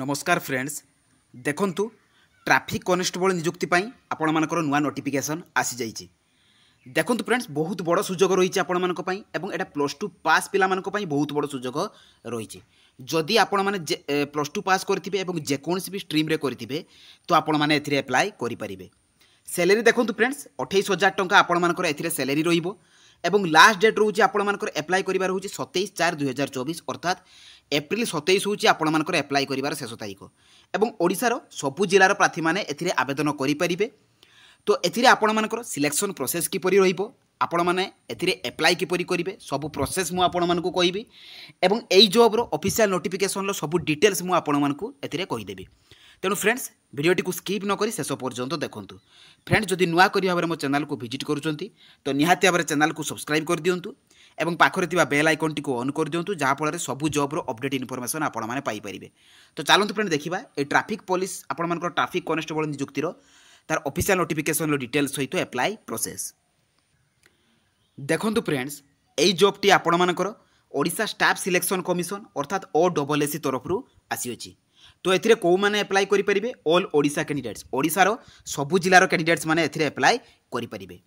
नमस्कार फ्रेंड्स देखंतु traffic constable नियुक्ति पाई आपण मानकर नुआ नोटिफिकेशन आसी जाइए। देखंतु फ्रेंड्स बहुत बड़ सुजोग रही आपण मानक पई एवं एटा +2 पास पिला मानक पई बहुत बड़ सुजोग रही। जदि आपण माने +2 पास करथिबे एवं जेकोनसी भी स्ट्रीम रे करथिबे तो आपण माने एथिरे अप्लाई करि परिबे। सैलरी देखंतु फ्रेंड्स 28,000 टंका आपण मानकर एथिरे सैलरी रहिबो एवं लास्ट डेट रोचे आपण मानकर अप्लाई करिवार होची 27/4/2024 अर्थात एप्रिल 27 होची आपण मानकर अप्लाई करिवार शेष तारीख एवं ओडिसार सबु जिलार प्रार्थी माने एथिरे आवेदन करि परिबे। तो एथिरे आपण मानकर सिलेक्शन प्रोसेस किपरि रहिबो आपण माने एथिरे अप्लाई किपरि करिवे सब प्रोसेस मु आपण मानकु कहिबी एवं एई जॉब रो ऑफिशियल नोटिफिकेशन लो सब डिटेल्स मु आपण मानकु एथिरे कहि देबी। तेणु फ्रेंड्स भिडियोटी को स्किप न करी शेष पर्यंत देखंतु। फ्रेंड्स जदि नुआ करी भाबरे मो चैनल को विजिट करूचंती तो निहाती भाबरे चैनल को सब्सक्राइब कर दियंतु एवं पाखरे थिबा बेल आइकन टी को ऑन कर दियंतु जहा फल सब जॉब रो अपडेट इनफॉरमेशन आपण माने पाई परिबे। तो चलंतु फ्रेंड देखिबा ए ट्रैफिक पुलिस आपण मानकर ट्रैफिक कांस्टेबल नियुक्ति रो तार ऑफिशियल नोटिफिकेशन लो डिटेल्स सहित अप्लाई प्रोसेस देखंतु। फ्रेंड्स एई जॉब टी आपण मानकर ओडिशा स्टाफ सिलेक्शन कमिशन अर्थात OSSC तरफ रु आसी अछि। तो एथिरे को माने अप्लाई करि परिबे ऑल ओडिशा कैंडिडेट्स ओडिसा रो सबु जिलार कैंडिडेट्स माने एथिरे अप्लाई करि परिबे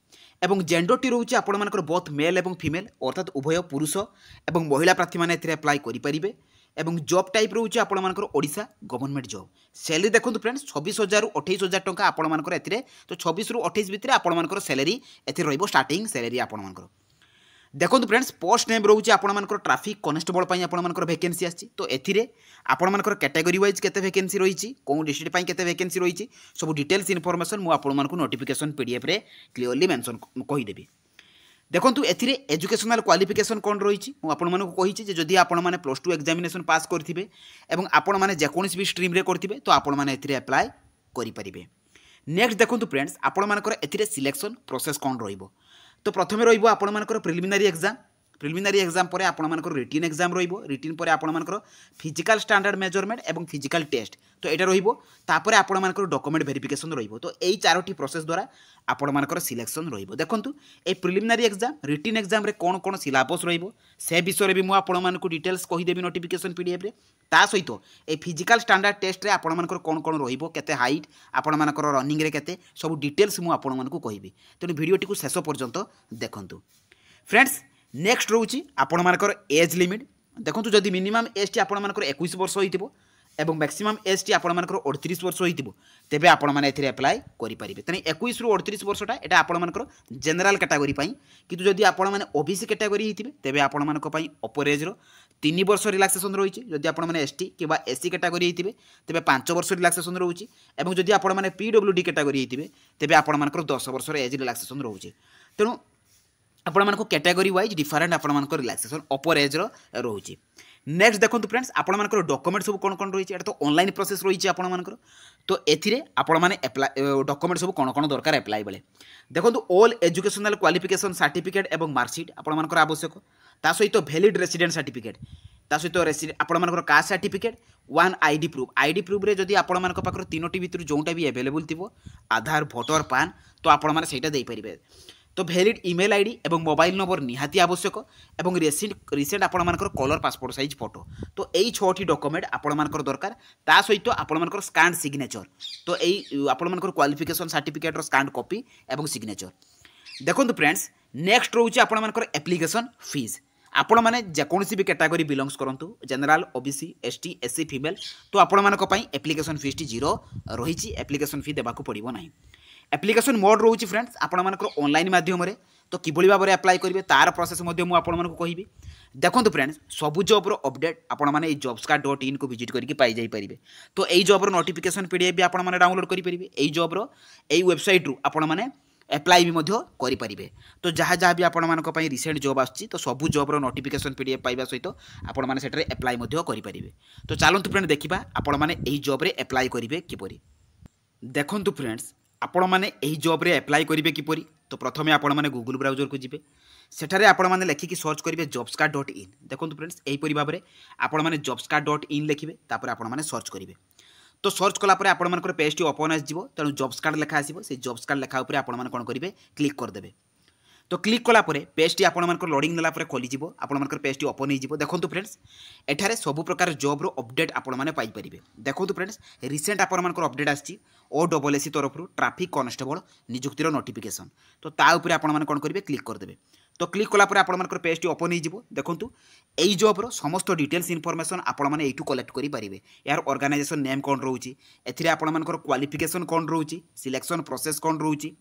एवं जेंडर टी रहउछि आपण मानकर बोथ मेल एवं फीमेल अर्थात उभय पुरुष एवं महिला प्रार्थी माने एथिरे अप्लाई करि परिबे एवं जॉब टाइप रहउछि आपण मानकर ओडिशा गवर्नमेंट जॉब। सैलरी देखंतु फ्रेंड्स 26,000 रु 28,000 टंका आपण मानकर एथिरे तो 26 रु 28 भितरे आपण मानकर सैलरी एथिरे रहइबो स्टार्टिंग सैलरी आपण मानकर। देखो फ्रेंड्स पोस्ट नेम रोचे आपर ट्रैफिक कांस्टेबल आपर वैकेंसी आसी। तो एथिरे आपर कैटेगरी वाइज केते वैकेंसी रही कौन डिस्ट्रिक्ट पाई केते वैकेंसी रही सब डिटेल्स इनफॉरमेशन मु आपको नोटिफिकेशन PDF रे क्लियरली मेंशन कहीदेवी। देखो एथिरे एजुकेशनल क्वालिफिकेशन कौन रही मुझे कही जदि आपण मैंने +2 एग्जामिनेशन पास करेंगे और आपण मैंने जेकोसी भी स्ट्रीम रे करेंगे तो आपण मैंने एथिरे अप्लाई करेंगे। नेक्स्ट देखो फ्रेंड्स आपण मानकर एथिरे सिलेक्शन प्रोसेस कौन रहिबो। तो प्रथम रहिबो आपण मानकर प्रिलिमिनारी एग्जाम पर आपण मानकर रिटन एग्जाम रहिबो रिटन पर आपण मानकर फिजिकल स्टैंडर्ड मेजरमेंट एवं फिजिकल टेस्ट तो एटा रहिबो तापर आपण मानकर डॉक्यूमेंट वेरिफिकेशन रहिबो। तो एई चारोटी प्रोसेस द्वारा आपण मानकर सिलेक्शन रहिबो। देखंतु ए प्रिलिमिनारी एग्जाम रिटन एग्जाम रे कोन कोन सिलेबस रहिबो से विषय रे भी मु आपण मानकर डिटेल्स कहि देबी नोटिफिकेशन PDF रे। ता सहित ए फिजिकल स्टैंडर्ड टेस्ट रे आपण मानकर कोन कोन रहिबो केते हाइट आपण मानकर रनिंग रे केते सब डिटेल्स मु आपण मानकर कहिबी। तेनु वीडियोटी को शेष पर्यंत देखंतु। फ्रेंड्स नेक्स्ट रोची आपण मानकर एज लिमिट देखंतु जदि मिनिमम एज टी आपण मानकर 21 वर्ष होइतिबो एवं मैक्सिमम एज टी आपण मानकर 38 वर्ष होइतिबो तेबे आपण माने एथिरे अप्लाई करि परिबे। तने 21 रु 38 वर्षटा एटा आपण मानकर जनरल कैटेगरी पई किंतु जदि आपण माने OBC कैटेगरी हितिबे तेबे आपण मानक पई अपर एज रो 3 वर्ष रिलैक्सेशन रही। जदि आपण माने ST किबा SC कैटेगरी हितिबे तेबे 5 वर्ष रिलैक्सेशन रहउची एवं जदि आपण माने PWD कैटेगरी हितिबे तेबे आपण मानकर 10 वर्ष एज रिलैक्सेशन रहउची। तेनु आपण मानक कैटेगरी वाइज डिफरेंट आपण मानक रिलैक्सेशन अपर एज रोचे। नेक्स्ट देखो फ्रेंड्स आपण मानक डॉक्यूमेंट सब कौन कौन रही है तो ऑनलाइन प्रोसेस रही है आपण मानकर। तो एथिरे आपण माने अप्लाई डॉक्यूमेंट सब कौन कौन दरकार अप्लाई बेले देखो ऑल एजुकेशनल क्वालिफिकेशन सर्टिफिकेट एवं मार्कशीट आपण मानकर आवश्यक ता सहित वैलिड रेसिडेंट सर्टिफिकेट ता सहित आपण मानकर कास्ट सर्टिफिकेट 1 आईडी प्रूफ रे जदि आपण मानक पाकर तीनोटी भितर जोंटा भी अवेलेबल थिबो आधार भोटर पान तो आपण माने सेटा देई परिबे। तो वैलिड ईमेल आईडी एवं मोबाइल नंबर निहाती आवश्यक एवं रिसेंट आपण मानकर कलर पासपोर्ट साइज फोटो तो यही 6टी डॉक्यूमेंट आपण मानकर दरकार ता सहित आपण मानकर स्कैन सिग्नेचर तो यही आपण मानकर क्वालिफिकेशन सर्टिफिकेट रो स्कैन कॉपी एवं सिग्नेचर। देखंतु फ्रेंड्स नेक्स्ट रोचे आपण मानकर एप्लिकेशन फीस आपण माने जेकोसी भी कैटेगरी बिलोंग्स करंतु general OBC ST SC female तो आपण मानक पई एप्लिकेशन फीस टी 0 रही एप्लिकेशन फी देबाकू पड़िबो नाही। एप्लिकेशन मोड रोचे फ्रेंड्स आपण मानकर ऑनलाइन माध्यम रे तो किबोली भाव में अप्लाई करेंगे तार प्रोसेस मध्य मु आपण मानक कहिबी। देखो फ्रेंड्स सबु जॉब रो अपडेट आपण माने ए jobscard.in को विजिट करके पाई जाई परिबे। तो एई जॉब रो नोटिफिकेशन PDF भी आपण माने डाउनलोड करि परिबे एई जॉब रो एई वेबसाइट रु आपण माने अप्लाई भी मध्य करि परिबे। तो जहाँ जहाँ भी आपण मानक पई रिसेंट जॉब आछि तो सबु जॉब रो नोटिफिकेशन PDF पाइबा सहित आपण माने सेटरे अप्लाई मध्य करि परिबे। तो चलंतु फ्रेंड देखिबा आपण माने एई जॉब रे अप्लाई करिवे किपरि। देखंतु फ्रेंड्स आपण माने एही जॉब रे अप्लाई करिवे किपरि। तो प्रथमे आपण माने गूगल ब्राउजर को जिबे सेठारे आपण माने लेखिकी सर्च करिवे jobscard.in। देखंतु फ्रेंड्स एही परि भाबरे आपण माने jobscard.in लिखिबे तापर आपण माने सर्च करिवे। तो सर्च कला परे आपण मानकर पेज टी ओपन आस जिवो तेणु जॉब्स कार्ड लेखा आसीबो से जॉब्स कार्ड लेखा ऊपर आपण माने कोन करिवे क्लिक कर देबे। तो क्लिक कलापर पेजटी आपर लोडिंग नेलापर खोलीजिव आपर पेजटी ओपन हो देखो फ्रेंड्स एठारे सब प्रकार जॉब रो अपडेट आपने पाइपर देखो फ्रेंड्स रिसेंट आपर अपडेट आसी OSSC तरफ ट्रैफिक कांस्टेबल नियुक्तिर नोटिफिकेशन तो ताऊपर आपने कौन करेंगे क्लिक करदे तो क्लिक कलापर आपर पेजटी ओपन हो देखो यही जॉब्र समस्त डिटेल्स इनफॉरमेशन आपने यू कलेक्ट करेंगे यार ऑर्गेनाइजेशन नेम कौन रोचे एपर क्वालिफिकेशन कौन रोचे सिलेक्शन प्रोसेस कौन रोचे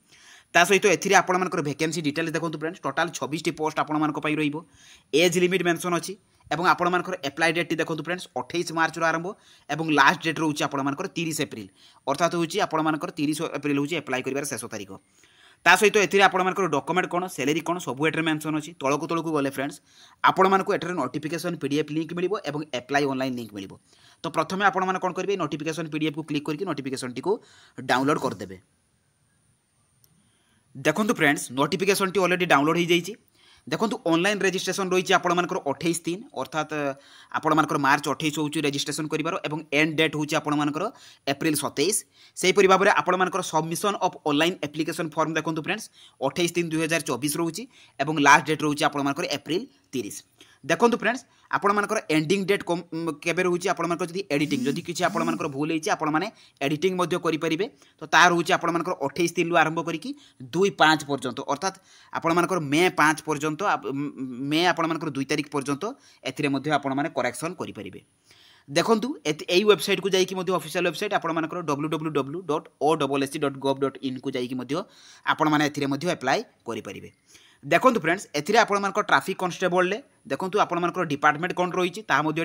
ता सहित एथिरे आपणमानकर वैकेंसी डिटेल्स देखो फ्रेंड्स टोटाल 26 पोस्ट आपणमानक पई रहिबो एज लिमिट मेंशन अछि एवं आपणमानकर एप्लाई डेट देखो फ्रेंड्स 28 मार्च रो आरंभ एवं लास्ट डेट रोचे आपणमानकर 30 एप्रिल अर्थात होची आपणमानकर 30 एप्रिल होची अप्लाई करिवार शेष तारीख ता सहित एथिरे आपणमानकर डॉक्यूमेंट कोन सैलरी कोन सब एटर मेंशन अछि तळकु गले फ्रेंड्स आपणमानक एटर नोटिफिकेशन पीडीएफ लिंक मिलिबो एवं अप्लाई ऑनलाइन लिंक मिलिबो तो प्रथमे आपणमान कोन करिवे नोटिफिकेशन पीडीएफ को क्लिक करके नोटिफिकेशन टी को डाउनलोड कर देबे देखो friends notification T already download हो जाइए देखो ऑनलाइन रजिस्ट्रेशन रही आपर 28/3 अर्थात आपर मार्च 28 हूँ रजिस्ट्रेशन कर एंड डेट हूँ आपर एप्रिल 27 से भाव में आपर submission of online application form देखो फ्रेंड्स 28/3/2024 रोचे और लास्ट डेट रोचे आपर एप्रिल 30 देखो फ्रेंड्स आपर एंडिंग डेट केबे रोचे आपर जदि एडिटिंग जदि किसी आपर भूल होती आपने एडिटिंग करेंगे तो तार रोचे आपर 28/3 रु आरंभ करके 2/5 पर्यंत अर्थात आपर मे 5 पर्यंत मे आपर 2 तारिख पर्यंत एने करेक्शन करेंगे देखो यही वेबसाइट को जाकि ऑफिशियल वेबसाइट आपर www.ossc.gov.in को जाकि आपने अप्लाई करेंगे देखो फ्रेंड्स एथिरे आपणमानकर ट्रैफिक कांस्टेबल देखो आपणमानकर डिपार्टमेंट कौन रही है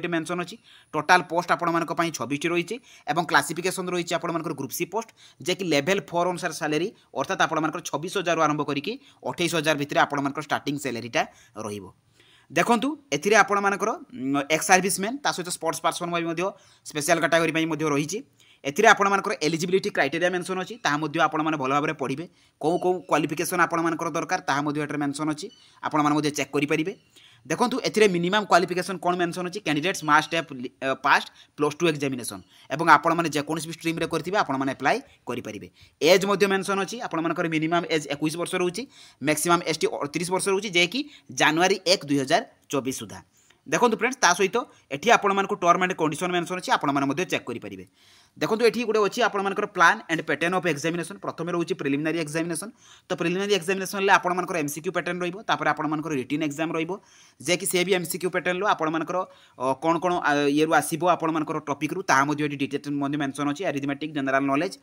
मेंशन अच्छी टोटाल पोस्ट आपणमानक 26 रही है क्लासिफिकेशन रही है आपणमानकर ग्रुप सी पोस्ट जे कि लेवल 4 अनुसार सैलरी अर्थात आपणमानकर 26,000 आरंभ करके 28,000 भितर आपणमानकर स्टार्टिंग सैलरीटा रहिबो देखो एथिरे आपणमानकर एक्स सर्विसमैन ता सहित स्पोर्ट्स पर्सन स्पेशल कैटेगरी रही एथिरे आपणमानकर एलिजिबिलिटी क्राइटेरिया मेंशन अछि ताहा मध्ये आपणमाने भल भाबरे पढिबे को क्वालिफिकेशन आपणमानकर दरकार ताहा मध्ये एटर मेंशन अछि आपणमाने मध्ये चेक करि परिबे देखो एथिरे मिनिमम क्वालिफिकेशन कोन मेंशन अछि candidates must have past +2 examination एवं आपणमाने जे कोनसी स्ट्रीम रे करथिबे आपणमाने अप्लाई करि परिबे एज मध्ये मेंशन अछि आपणमानकर मिनिमम एज 21 वर्ष रहउछि मैक्सिमम एसटी 38 वर्ष रहउछि जे कि जनवरी 1 2024 सुधा देखो फ्रेंड्स ता सहित एठी आपणमानकु टर्म एंड कंडीशन मेंशन अछि आपणमाने मध्ये चेक करि परिबे देखो एठी गुटे अछि आपणमानकर plan and pattern of examination प्रथमे रहउछि प्रिलिमिनरी एग्जामिनेशन तो प्रिलिमिनरी एग्जामिनेशन ले आपणमानकर एमसीक्यू पैटर्न रहिबो तापर आपणमानकर रिटन एग्जाम रहिबो जे कि से भी एमसीक्यू पैटर्न लो आपणमानकर कोन कोन ये रु आसीबो आपणमानकर टॉपिक रु ता मध्ये एठी डिटेल मध्ये मेंशन अछि अरिथमेटिक जनरल नॉलेज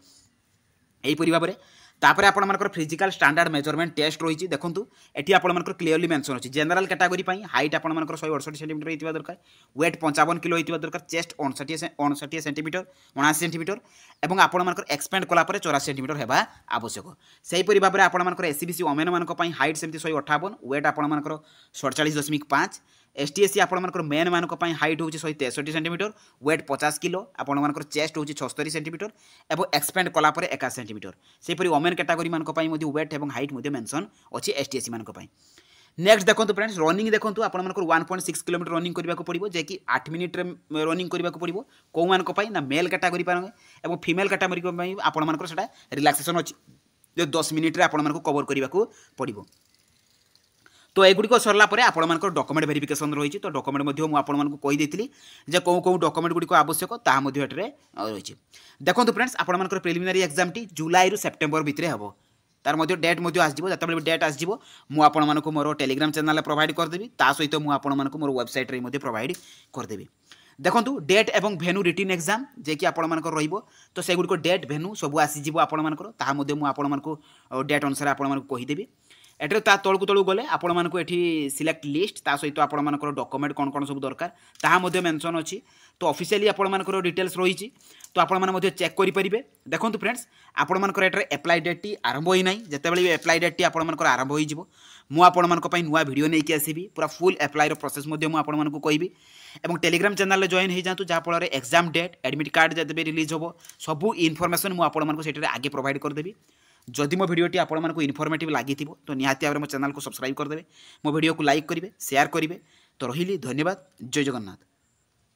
एही परि भाबरे तापर आपणमानकर फिजिकल स्टैंडर्ड मेजरमेंट टेस्ट रही देखो ये आपणमानकर क्लियरली मेंशन अछि जनरल कैटेगरी पई हाइट आपणमानकर 168 सेंटीमीटर होइतिबा दरकार वेट 55 किलो होइतिबा दरकार चेस्ट 59 सेंटीमीटर 79 सेंटीमीटर एवं आपणमानकर एक्सपेंड कला परे 84 सेंटीमीटर हेबा आवश्यक सेही परि भाबरे आपणमानकर एससीबीसी ओमेन मानक पई हाइट सेमति 158 वेट आपणमानकर 47.5 एसटीएससी आपणमानकर मेन मानक पई हाइट होछि 163 सेंटीमीटर वेट 50 किलो आपणमानकर चेस्ट होछि 76 सेंटीमीटर एवं एक्सपेंड कला परे 21 सेंटीमीटर सेही परि ओमेन कैटेगरी मानक पई मध्ये वेट एवं हाइट मध्ये मेंशन अछि एसटीएससी मानक पई नेक्स्ट देखो फ्रेंड्स रनिंग देखो आपणमानकर 1.6 किलोमीटर रनिंग करबा को पड़िबो जे कि 8 मिनिट रे रनिंग करबा को पड़िबो को मानक पई ना मेल कैटेगरी पई एवं फीमेल कैटेगरी पई आपणमानकर सेटा रिलैक्सेशन अछि जे 10 मिनिट रे आपणमानकर कवर करबा को पड़िबो तो एगुड़िक सरला आपंकर डॉक्यूमेंट वेरिफिकेशन रही तो डॉक्यूमेंट मुझे आपको कहीदेली जे कौ कौ डॉक्यूमेंट गुड़िक आवश्यक ताकि रही देखो फ्रेंड्स आपंकर प्रिलिमिनरी एग्जाम टी जुलाई रु सेप्टेम्बर भितर हम तार डेट आसो जो डेट आसो मुझे मोर टेलीग्राम चैनल प्रोवाइड करदेवी ता सहित मुझे मोर वेबसाइट रे प्रोवाइड करदेवी देखो डेट एवं भेन्यू रिटन एग्जाम जे कि आपंकर तो से गुड़िक डेट भेन्यू सब आसीज आपंकर मुझे डेट अनुसार आपको कहीदेवी एटर ता तलकू तलू गले आपको ये सिलेक्ट लिस्ट ता सहित आपंकर डॉक्यूमेंट कौन कौन सब दरकार ताहा मेंशन अच्छी तो ऑफिशियली आपंकर डिटेल्स रही तो आपने चेक करेंगे देखो फ्रेंड्स आपंकर एटर एप्लाई डेट टी आरंभ ही ना जितेबाला एप्लाई डेट टी आपंकर आरंभ हो नुआ भिडियो नहीं कि आसबि पूरा फुल एप्लाई प्रोसेस आपको कहबी और टेलीग्राम चैनल जॉइन हो जातु जहाँफल एग्जाम डेट एडमिट कार्ड जब रिलीज हम सबू इनफॉरमेशन मुझे आगे प्रोवाइड करदेवी जदि मो भिडियोटी आपको इनफॉर्मेटिव लगी तो निहाती भाव मो चैनल को सब्सक्राइब करदे मो भिडियो को लाइक करेंगे शेयर करेंगे तो रही धन्यवाद जय जगन्नाथ।